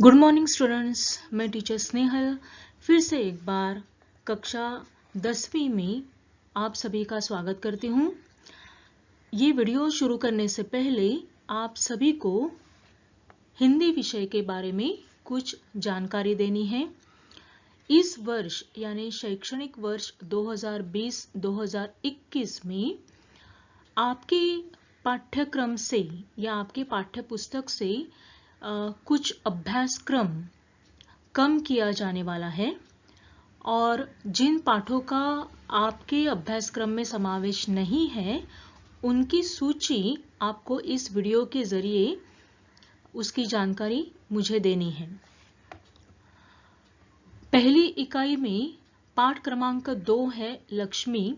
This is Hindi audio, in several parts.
गुड मॉर्निंग स्टूडेंट्स, मैं टीचर स्नेहल फिर से एक बार कक्षा 10वीं में आप सभी का स्वागत करती हूँ। ये वीडियो शुरू करने से पहले आप सभी को हिंदी विषय के बारे में कुछ जानकारी देनी है। इस वर्ष यानी शैक्षणिक वर्ष 2020-2021 में आपके पाठ्यक्रम से या आपके पाठ्यपुस्तक से कुछ अभ्यासक्रम कम किया जाने वाला है और जिन पाठों का आपके अभ्यासक्रम में समावेश नहीं है उनकी सूची आपको इस वीडियो के जरिए उसकी जानकारी मुझे देनी है। पहली इकाई में पाठ क्रमांक 2 है लक्ष्मी,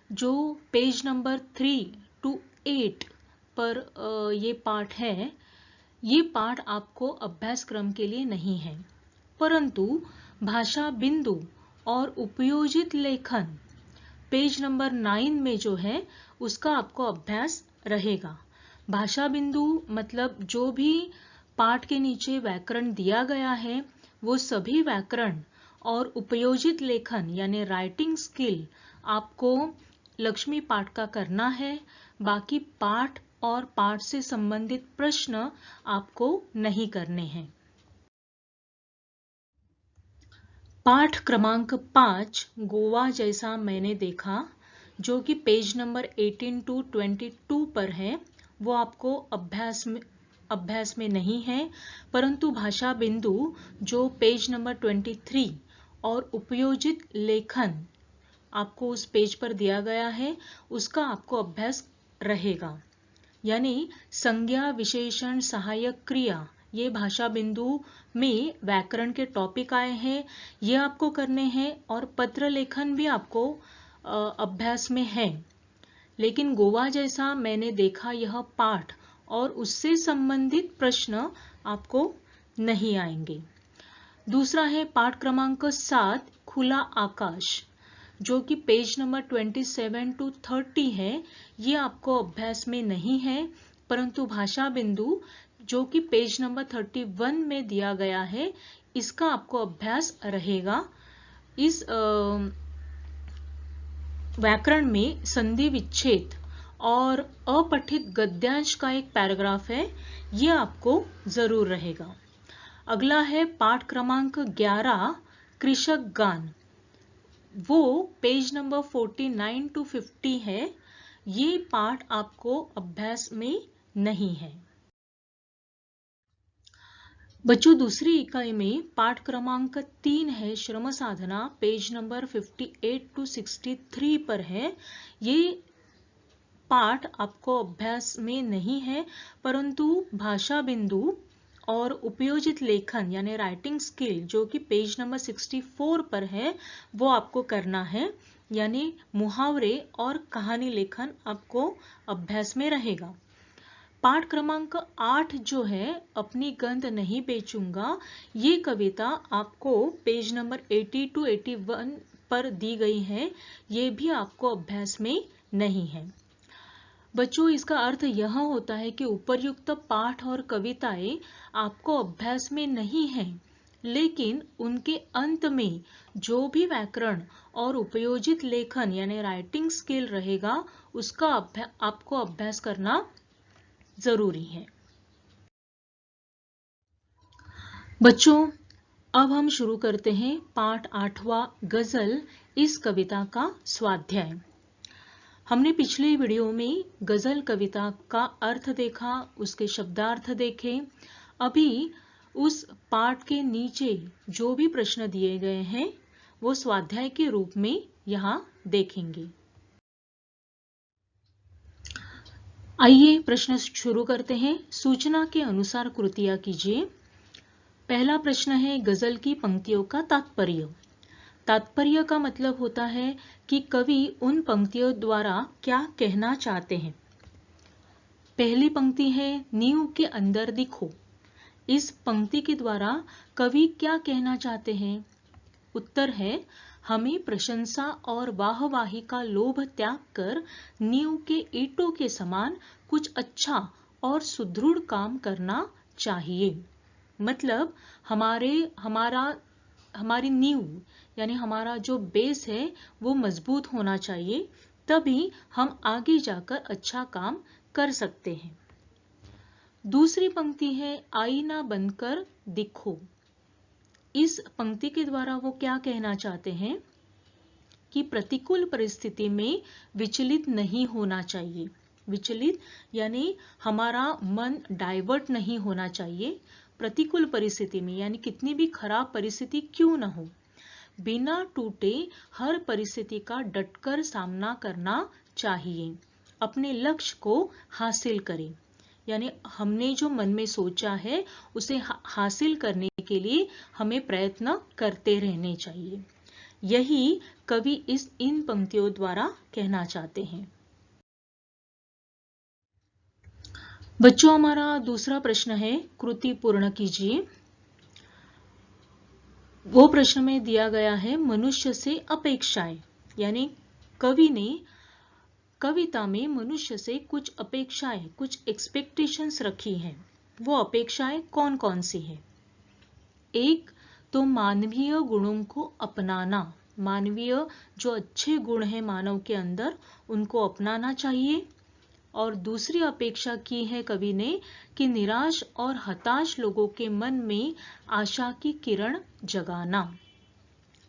जो पेज नंबर 3 to 8 पर ये पाठ है। ये पाठ आपको अभ्यासक्रम के लिए नहीं है, परंतु भाषा बिंदु और उपयोजित लेखन पेज नंबर 9 में जो है उसका आपको अभ्यास रहेगा। भाषा बिंदु मतलब जो भी पाठ के नीचे व्याकरण दिया गया है वो सभी व्याकरण, और उपयोजित लेखन यानी राइटिंग स्किल आपको लक्ष्मी पाठ का करना है। बाकी पाठ और पाठ से संबंधित प्रश्न आपको नहीं करने हैं। पाठ क्रमांक 5 गोवा जैसा मैंने देखा, जो कि पेज नंबर 18 to 22 पर है, वो आपको अभ्यास में नहीं है, परंतु भाषा बिंदु जो पेज नंबर 23 और उपयोजित लेखन आपको उस पेज पर दिया गया है उसका आपको अभ्यास रहेगा। यानी संज्ञा, विशेषण, सहायक क्रिया, ये भाषा बिंदु में व्याकरण के टॉपिक आए हैं, ये आपको करने हैं, और पत्र लेखन भी आपको अभ्यास में है। लेकिन गोवा जैसा मैंने देखा यह पाठ और उससे संबंधित प्रश्न आपको नहीं आएंगे। दूसरा है पाठ क्रमांक 7 खुला आकाश, जो कि पेज नंबर 27 to 30 है। ये आपको अभ्यास में नहीं है, परंतु भाषा बिंदु जो कि पेज नंबर 31 में दिया गया है इसका आपको अभ्यास रहेगा। इस व्याकरण में संधि विच्छेद और अपठित गद्यांश का एक पैराग्राफ है, ये आपको जरूर रहेगा। अगला है पाठ क्रमांक 11 कृषक गान, वो पेज नंबर 49 to 50 है। ये पाठ आपको अभ्यास में नहीं है। बच्चों, दूसरी इकाई में पाठ क्रमांक 3 है श्रम साधना, पेज नंबर 58 to 63 पर है। ये पाठ आपको अभ्यास में नहीं है, परंतु भाषा बिंदु और उपयोजित लेखन यानी राइटिंग स्किल जो कि पेज नंबर 64 पर है वो आपको करना है। यानी मुहावरे और कहानी लेखन आपको अभ्यास में रहेगा। पाठ क्रमांक 8 जो है अपनी गंध नहीं बेचूंगा, ये कविता आपको पेज नंबर 80 to 81 पर दी गई है, ये भी आपको अभ्यास में नहीं है। बच्चों, इसका अर्थ यह होता है कि उपर्युक्त पाठ और कविताएं आपको अभ्यास में नहीं है, लेकिन उनके अंत में जो भी व्याकरण और उपयोजित लेखन यानी राइटिंग स्किल रहेगा उसका आपको अभ्यास करना जरूरी है। बच्चों, अब हम शुरू करते हैं पाठ 8वां गजल, इस कविता का स्वाध्याय। हमने पिछले वीडियो में गजल कविता का अर्थ देखा, उसके शब्दार्थ देखे। अभी उस पाठ के नीचे जो भी प्रश्न दिए गए हैं वो स्वाध्याय के रूप में यहाँ देखेंगे। आइए प्रश्न शुरू करते हैं। सूचना के अनुसार कृतियां कीजिए। पहला प्रश्न है गजल की पंक्तियों का तात्पर्य। तात्पर्य का मतलब होता है कि कवि उन पंक्तियों द्वारा क्या कहना चाहते हैं। पहली पंक्ति है नींव के अंदर दिखो। इस पंक्ति के द्वारा कवि क्या कहना चाहते हैं? उत्तर है हमें प्रशंसा और वाहवाही का लोभ त्याग कर नींव के ईंटों के समान कुछ अच्छा और सुदृढ़ काम करना चाहिए। मतलब हमारी नींव यानी हमारा जो बेस है वो मजबूत होना चाहिए, तभी हम आगे जाकर अच्छा काम कर सकते हैं। दूसरी पंक्ति है आईना बनकर दिखो। इस पंक्ति के द्वारा वो क्या कहना चाहते हैं कि प्रतिकूल परिस्थिति में विचलित नहीं होना चाहिए। विचलित यानी हमारा मन डाइवर्ट नहीं होना चाहिए प्रतिकूल परिस्थिति में, यानी कितनी भी खराब परिस्थिति क्यों न हो, बिना टूटे हर परिस्थिति का डटकर सामना करना चाहिए। अपने लक्ष्य को हासिल करें, यानी हमने जो मन में सोचा है उसे हासिल करने के लिए हमें प्रयत्न करते रहने चाहिए। यही कवि इन पंक्तियों द्वारा कहना चाहते हैं। बच्चों, हमारा दूसरा प्रश्न है, कृति पूर्ण कीजिए। वो प्रश्न में दिया गया है मनुष्य से अपेक्षाएं, यानी कवि ने कविता में मनुष्य से कुछ अपेक्षाएं, कुछ एक्सपेक्टेशंस रखी हैं। वो अपेक्षाएं कौन कौन सी हैं? एक तो मानवीय गुणों को अपनाना, मानवीय जो अच्छे गुण हैं मानव के अंदर उनको अपनाना चाहिए। और दूसरी अपेक्षा की है कवि ने कि निराश और हताश लोगों के मन में आशा की किरण जगाना।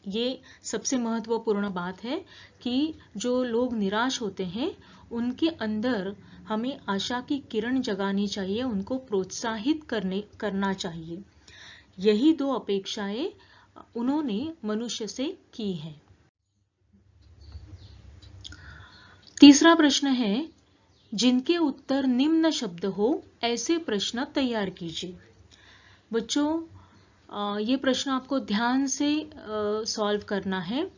ये सबसे महत्वपूर्ण बात है कि जो लोग निराश होते हैं उनके अंदर हमें आशा की किरण जगानी चाहिए, उनको प्रोत्साहित करना चाहिए। यही दो अपेक्षाएं उन्होंने मनुष्य से की हैं। तीसरा प्रश्न है, जिनके उत्तर निम्न शब्द हो ऐसे प्रश्न तैयार कीजिए। बच्चों, ये प्रश्न आपको ध्यान से सॉल्व करना है,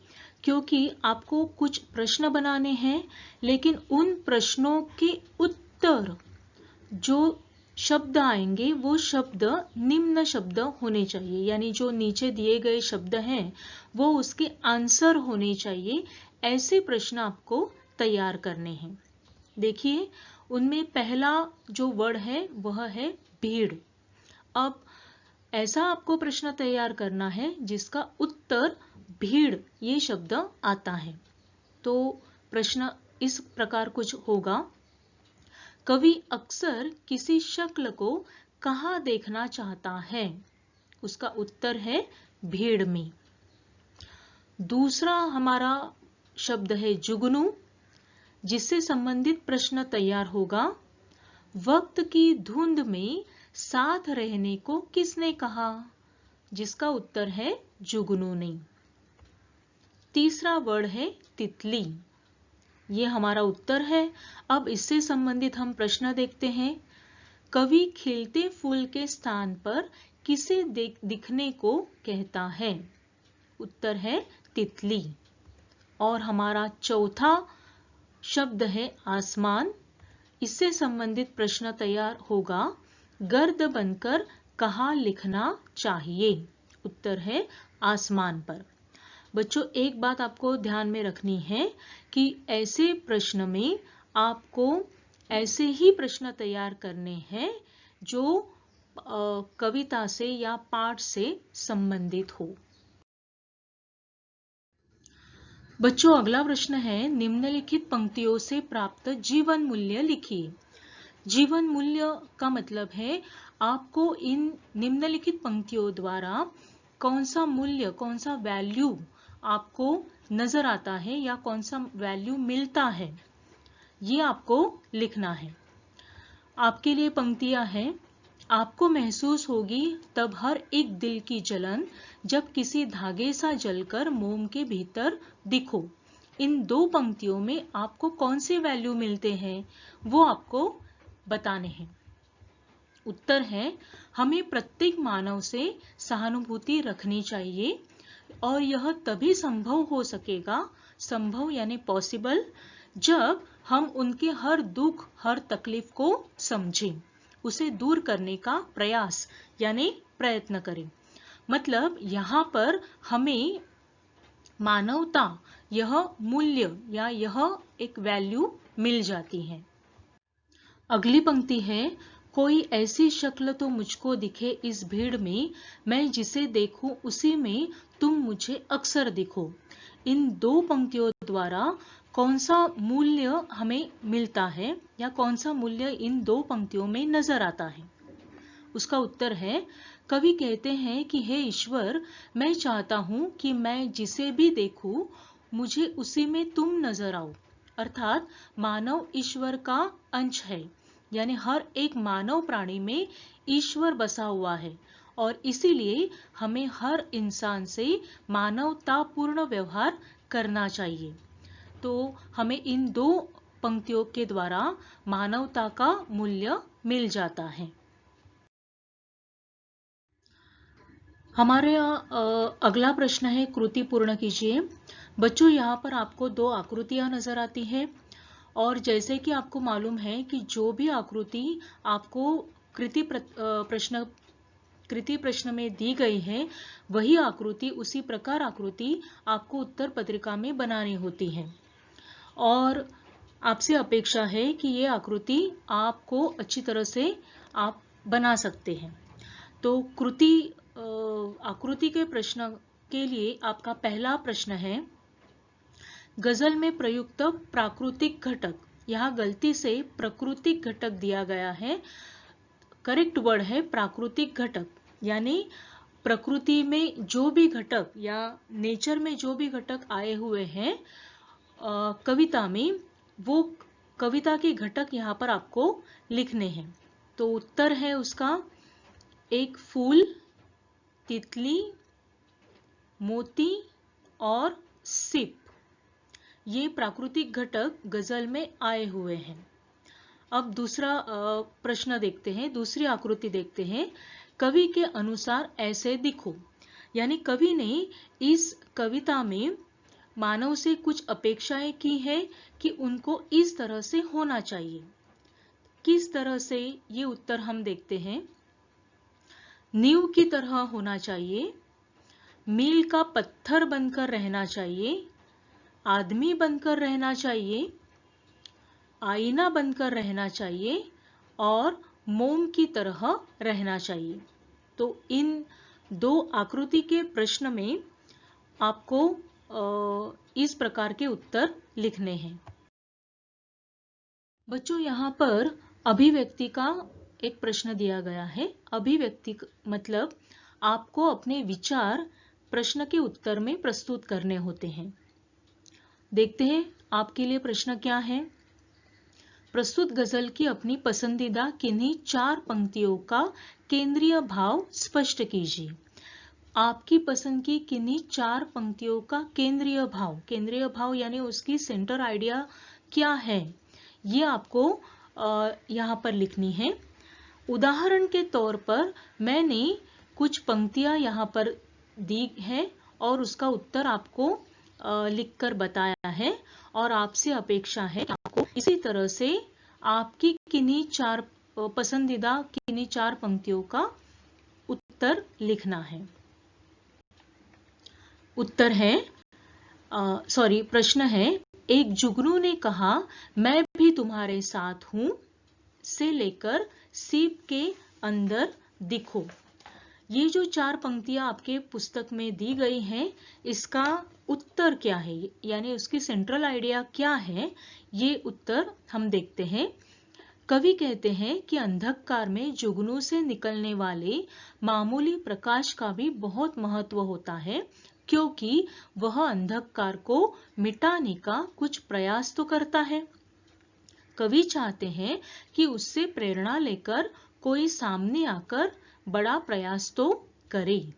क्योंकि आपको कुछ प्रश्न बनाने हैं, लेकिन उन प्रश्नों के उत्तर जो शब्द आएंगे वो शब्द निम्न शब्द होने चाहिए, यानी जो नीचे दिए गए शब्द हैं वो उसके आंसर होने चाहिए। ऐसे प्रश्न आपको तैयार करने हैं। देखिए, उनमें पहला जो वर्ड है वह है भीड़। अब ऐसा आपको प्रश्न तैयार करना है जिसका उत्तर भीड़ ये शब्द आता है। तो प्रश्न इस प्रकार कुछ होगा, कवि अक्सर किसी शक्ल को कहाँ देखना चाहता है? उसका उत्तर है भीड़ में। दूसरा हमारा शब्द है जुगनू, जिससे संबंधित प्रश्न तैयार होगा, वक्त की धुंध में साथ रहने को किसने कहा? जिसका उत्तर है जुगनू ने। तीसरा वर्ड है तितली, ये हमारा उत्तर है। अब इससे संबंधित हम प्रश्न देखते हैं, कवि खिलते फूल के स्थान पर किसे दिखने को कहता है? उत्तर है तितली। और हमारा चौथा शब्द है आसमान, इससे संबंधित प्रश्न तैयार होगा, गर्द बनकर कहाँ लिखना चाहिए? उत्तर है आसमान पर। बच्चों, एक बात आपको ध्यान में रखनी है कि ऐसे प्रश्न में आपको ऐसे ही प्रश्न तैयार करने हैं जो कविता से या पाठ से संबंधित हो। बच्चों, अगला प्रश्न है, निम्नलिखित पंक्तियों से प्राप्त जीवन मूल्य लिखिए। जीवन मूल्य का मतलब है आपको इन निम्नलिखित पंक्तियों द्वारा कौन सा मूल्य, कौन सा वैल्यू आपको नजर आता है या कौन सा वैल्यू मिलता है, ये आपको लिखना है। आपके लिए पंक्तियां हैं, आपको महसूस होगी तब हर एक दिल की जलन जब किसी धागे सा जलकर मोम के भीतर दिखो। इन दो पंक्तियों में आपको कौन से वैल्यू मिलते हैं वो आपको बताने हैं। उत्तर है, हमें प्रत्येक मानव से सहानुभूति रखनी चाहिए और यह तभी संभव हो सकेगा, संभव यानी पॉसिबल, जब हम उनके हर दुख, हर तकलीफ को समझें, उसे दूर करने का प्रयास यानी प्रयत्न करें। मतलब यहाँ पर हमें मानवता, यह मूल्य या यह एक वैल्यू मिल जाती है। अगली पंक्ति है, कोई ऐसी शक्ल तो मुझको दिखे इस भीड़ में, मैं जिसे देखूं उसी में तुम मुझे अक्सर दिखो। इन दो पंक्तियों द्वारा कौन सा मूल्य हमें मिलता है या कौन सा मूल्य इन दो पंक्तियों में नजर आता है? उसका उत्तर है, कवि कहते हैं कि हे ईश्वर, मैं चाहता हूं कि मैं जिसे भी देखूं मुझे उसी में तुम नजर आओ। अर्थात मानव ईश्वर का अंश है, यानी हर एक मानव प्राणी में ईश्वर बसा हुआ है और इसीलिए हमें हर इंसान से मानवतापूर्ण व्यवहार करना चाहिए। तो हमें इन दो पंक्तियों के द्वारा मानवता का मूल्य मिल जाता है। हमारे अगला प्रश्न है, कृति पूर्ण कीजिए। बच्चों, यहाँ पर आपको दो आकृतियां नजर आती हैं और जैसे कि आपको मालूम है कि जो भी आकृति आपको कृति प्रश्न में दी गई है, वही आकृति, उसी प्रकार आकृति आपको उत्तर पत्रिका में बनानी होती है और आपसे अपेक्षा है कि ये आकृति आपको अच्छी तरह से आप बना सकते हैं। तो आकृति के प्रश्न के लिए आपका पहला प्रश्न है, गजल में प्रयुक्त प्राकृतिक घटक। यहाँ गलती से प्राकृतिक घटक दिया गया है, करेक्ट वर्ड है प्राकृतिक घटक, यानी प्रकृति में जो भी घटक या नेचर में जो भी घटक आए हुए हैं कविता में, वो कविता के घटक यहाँ पर आपको लिखने हैं। तो उत्तर है उसका, एक फूल, तितली, मोती और सिप, ये प्राकृतिक घटक गजल में आए हुए हैं। अब दूसरा प्रश्न देखते हैं, दूसरी आकृति देखते हैं। कवि के अनुसार ऐसे दिखो, यानी कवि ने इस कविता में मानव से कुछ अपेक्षाएं की है कि उनको इस तरह से होना चाहिए। किस तरह से, ये उत्तर हम देखते हैं। नींव की तरह होना चाहिए, मील का पत्थर बनकर रहना चाहिए, आदमी बनकर रहना चाहिए, आईना बनकर रहना चाहिए और मोम की तरह रहना चाहिए। तो इन दो आकृति के प्रश्न में आपको इस प्रकार के उत्तर लिखने हैं। बच्चों, यहाँ पर अभिव्यक्ति का एक प्रश्न दिया गया है। अभिव्यक्ति मतलब आपको अपने विचार प्रश्न के उत्तर में प्रस्तुत करने होते हैं। देखते हैं आपके लिए प्रश्न क्या है। प्रस्तुत गजल की अपनी पसंदीदा किन्हीं 4 पंक्तियों का केंद्रीय भाव स्पष्ट कीजिए। आपकी पसंद की किन्हीं 4 पंक्तियों का केंद्रीय भाव यानी उसकी सेंटर आइडिया क्या है, ये आपको यहाँ पर लिखनी है। उदाहरण के तौर पर मैंने कुछ पंक्तियां यहाँ पर दी है और उसका उत्तर आपको लिखकर बताया है और आपसे अपेक्षा है कि आपको इसी तरह से आपकी किन्हीं 4 पसंदीदा किन्हीं 4 पंक्तियों का उत्तर लिखना है। उत्तर है प्रश्न है, एक जुगनू ने कहा मैं भी तुम्हारे साथ हूं से लेकर सीप के अंदर दिखो। ये जो 4 पंक्तियां आपके पुस्तक में दी गई हैं, इसका उत्तर क्या है, यानी उसकी सेंट्रल आइडिया क्या है, ये उत्तर हम देखते हैं। कवि कहते हैं कि अंधकार में जुगनू से निकलने वाले मामूली प्रकाश का भी बहुत महत्व होता है, क्योंकि वह अंधकार को मिटाने का कुछ प्रयास तो करता है। कवि चाहते हैं कि उससे प्रेरणा लेकर कोई सामने आकर बड़ा प्रयास तो करे,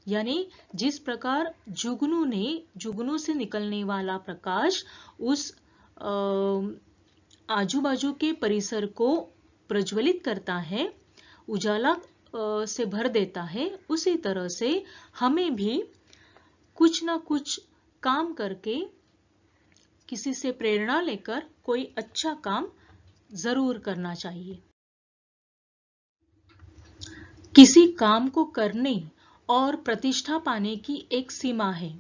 यानी जिस प्रकार जुगनू से निकलने वाला प्रकाश उस आजू बाजू के परिसर को प्रज्वलित करता है, उजाला से भर देता है, उसी तरह से हमें भी कुछ ना कुछ काम करके, किसी से प्रेरणा लेकर कोई अच्छा काम जरूर करना चाहिए। किसी काम को करने और प्रतिष्ठा पाने की एक सीमा है।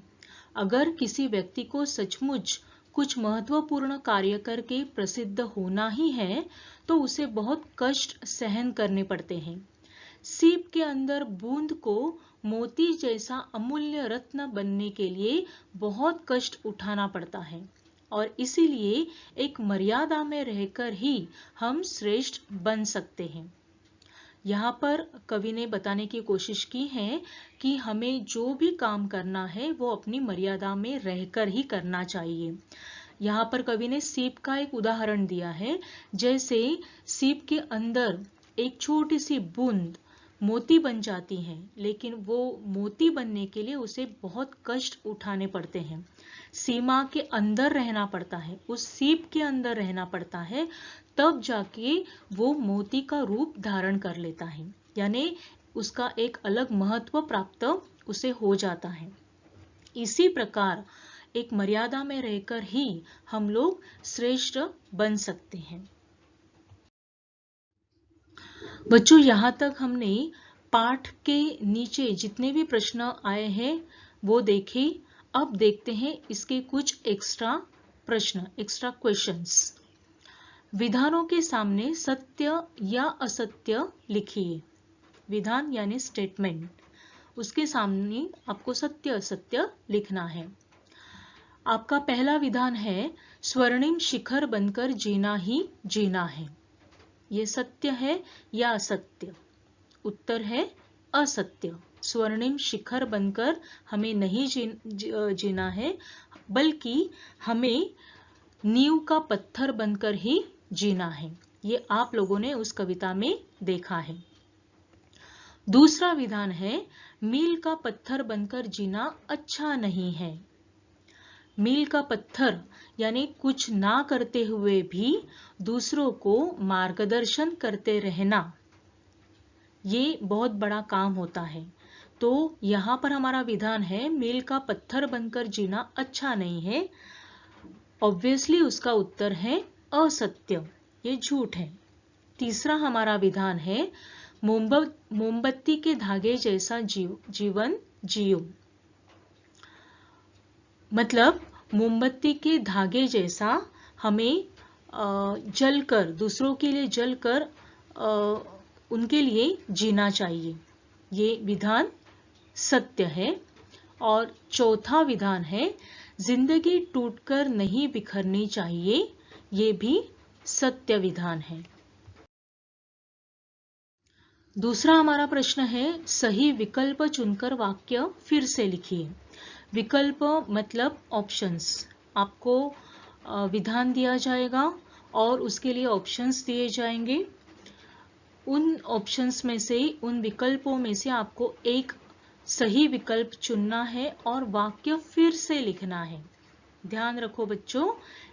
अगर किसी व्यक्ति को सचमुच कुछ महत्वपूर्ण कार्य करके प्रसिद्ध होना ही है तो उसे बहुत कष्ट सहन करने पड़ते हैं। सीप के अंदर बूंद को मोती जैसा अमूल्य रत्न बनने के लिए बहुत कष्ट उठाना पड़ता है और इसीलिए एक मर्यादा में रहकर ही हम श्रेष्ठ बन सकते हैं। यहाँ पर कवि ने बताने की कोशिश की है कि हमें जो भी काम करना है वो अपनी मर्यादा में रहकर ही करना चाहिए। यहाँ पर कवि ने सीप का एक उदाहरण दिया है, जैसे सीप के अंदर एक छोटी सी बूंद मोती बन जाती है, लेकिन वो मोती बनने के लिए उसे बहुत कष्ट उठाने पड़ते हैं। सीमा के अंदर रहना पड़ता है, उस सीप के अंदर रहना पड़ता है, तब जाके वो मोती का रूप धारण कर लेता है, यानी उसका एक अलग महत्व प्राप्त उसे हो जाता है। इसी प्रकार एक मर्यादा में रहकर ही हम लोग श्रेष्ठ बन सकते हैं। बच्चों, यहाँ तक हमने पाठ के नीचे जितने भी प्रश्न आए हैं वो देखे। अब देखते हैं इसके कुछ एक्स्ट्रा प्रश्न, एक्स्ट्रा क्वेश्चंस। विधानों के सामने सत्य या असत्य लिखिए। विधान यानी स्टेटमेंट, उसके सामने आपको सत्य असत्य लिखना है। आपका पहला विधान है, स्वर्णिम शिखर बनकर जीना ही जीना है। ये सत्य है या असत्य? उत्तर है असत्य। स्वर्णिम शिखर बनकर हमें नहीं जीना है, बल्कि हमें नींव का पत्थर बनकर ही जीना है। ये आप लोगों ने उस कविता में देखा है। दूसरा विधान है, मील का पत्थर बनकर जीना अच्छा नहीं है। मील का पत्थर यानी कुछ ना करते हुए भी दूसरों को मार्गदर्शन करते रहना, ये बहुत बड़ा काम होता है। तो यहाँ पर हमारा विधान है, मील का पत्थर बनकर जीना अच्छा नहीं है। ऑब्वियसली उसका उत्तर है असत्य, ये झूठ है। तीसरा हमारा विधान है, मोमबत्ती के धागे जैसा जीवन जियो। मतलब मोमबत्ती के धागे जैसा हमें जलकर, दूसरों के लिए जलकर उनके लिए जीना चाहिए। ये विधान सत्य है। और चौथा विधान है, जिंदगी टूटकर नहीं बिखरनी चाहिए। ये भी सत्य विधान है। दूसरा हमारा प्रश्न है, सही विकल्प चुनकर वाक्य फिर से लिखिए। विकल्प मतलब ऑप्शंस। आपको विधान दिया जाएगा और उसके लिए ऑप्शंस दिए जाएंगे। उन ऑप्शंस में से, उन विकल्पों में से आपको एक सही विकल्प चुनना है और वाक्य फिर से लिखना है। ध्यान रखो बच्चों,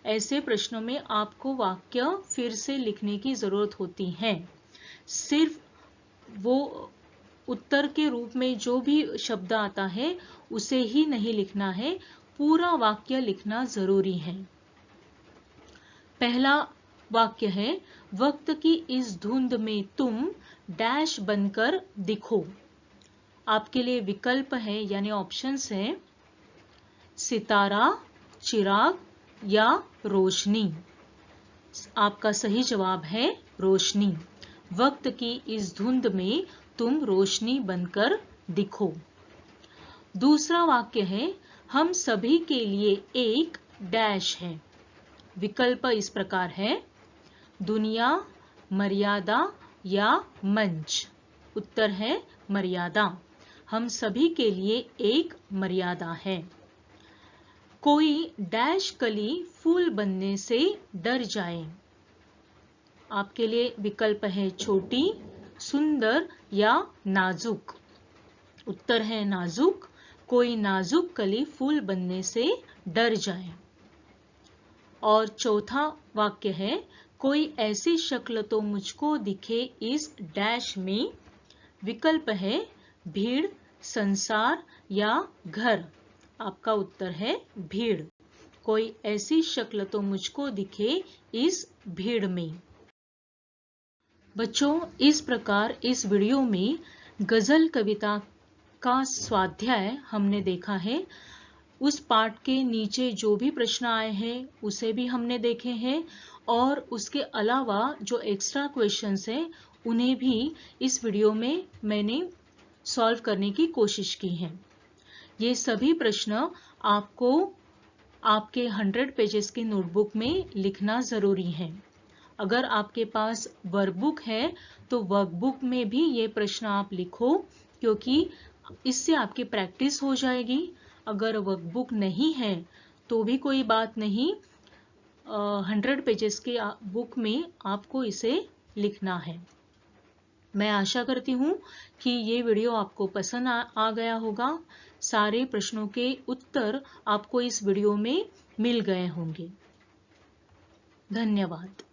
ऐसे प्रश्नों में आपको वाक्य फिर से लिखने की जरूरत होती है। सिर्फ वो उत्तर के रूप में जो भी शब्द आता है उसे ही नहीं लिखना है, पूरा वाक्य लिखना जरूरी है। पहला वाक्य है, वक्त की इस धुंध में तुम डैश बनकर दिखो। आपके लिए विकल्प है यानी ऑप्शंस है, सितारा, चिराग या रोशनी। आपका सही जवाब है रोशनी। वक्त की इस धुंध में तुम रोशनी बनकर दिखो। दूसरा वाक्य है, हम सभी के लिए एक डैश है। विकल्प इस प्रकार है, दुनिया, मर्यादा या मंच। उत्तर है मर्यादा। हम सभी के लिए एक मर्यादा है। कोई डैश कली फूल बनने से डर जाए। आपके लिए विकल्प है, छोटी, सुंदर या नाजुक। उत्तर है नाजुक। कोई नाजुक कली फूल बनने से डर जाए। और चौथा वाक्य है, कोई ऐसी शक्ल तो मुझको दिखे इस डैश में। विकल्प है, भीड़, संसार या घर। आपका उत्तर है भीड़। कोई ऐसी शक्ल तो मुझको दिखे इस भीड़ में। बच्चों, इस प्रकार इस वीडियो में गजल कविता का स्वाध्याय हमने देखा है। उस पार्ट के नीचे जो भी प्रश्न आए हैं उसे भी हमने देखे हैं, और उसके अलावा जो एक्स्ट्रा क्वेश्चंस हैं उन्हें भी इस वीडियो में मैंने सॉल्व करने की कोशिश की है। ये सभी प्रश्न आपको आपके 100 पेजेस की नोटबुक में लिखना ज़रूरी है। अगर आपके पास वर्कबुक है तो वर्कबुक में भी ये प्रश्न आप लिखो, क्योंकि इससे आपकी प्रैक्टिस हो जाएगी। अगर वर्कबुक नहीं है तो भी कोई बात नहीं, 100 पेजेस की बुक में आपको इसे लिखना है। मैं आशा करती हूँ कि ये वीडियो आपको पसंद आ गया होगा। सारे प्रश्नों के उत्तर आपको इस वीडियो में मिल गए होंगे। धन्यवाद।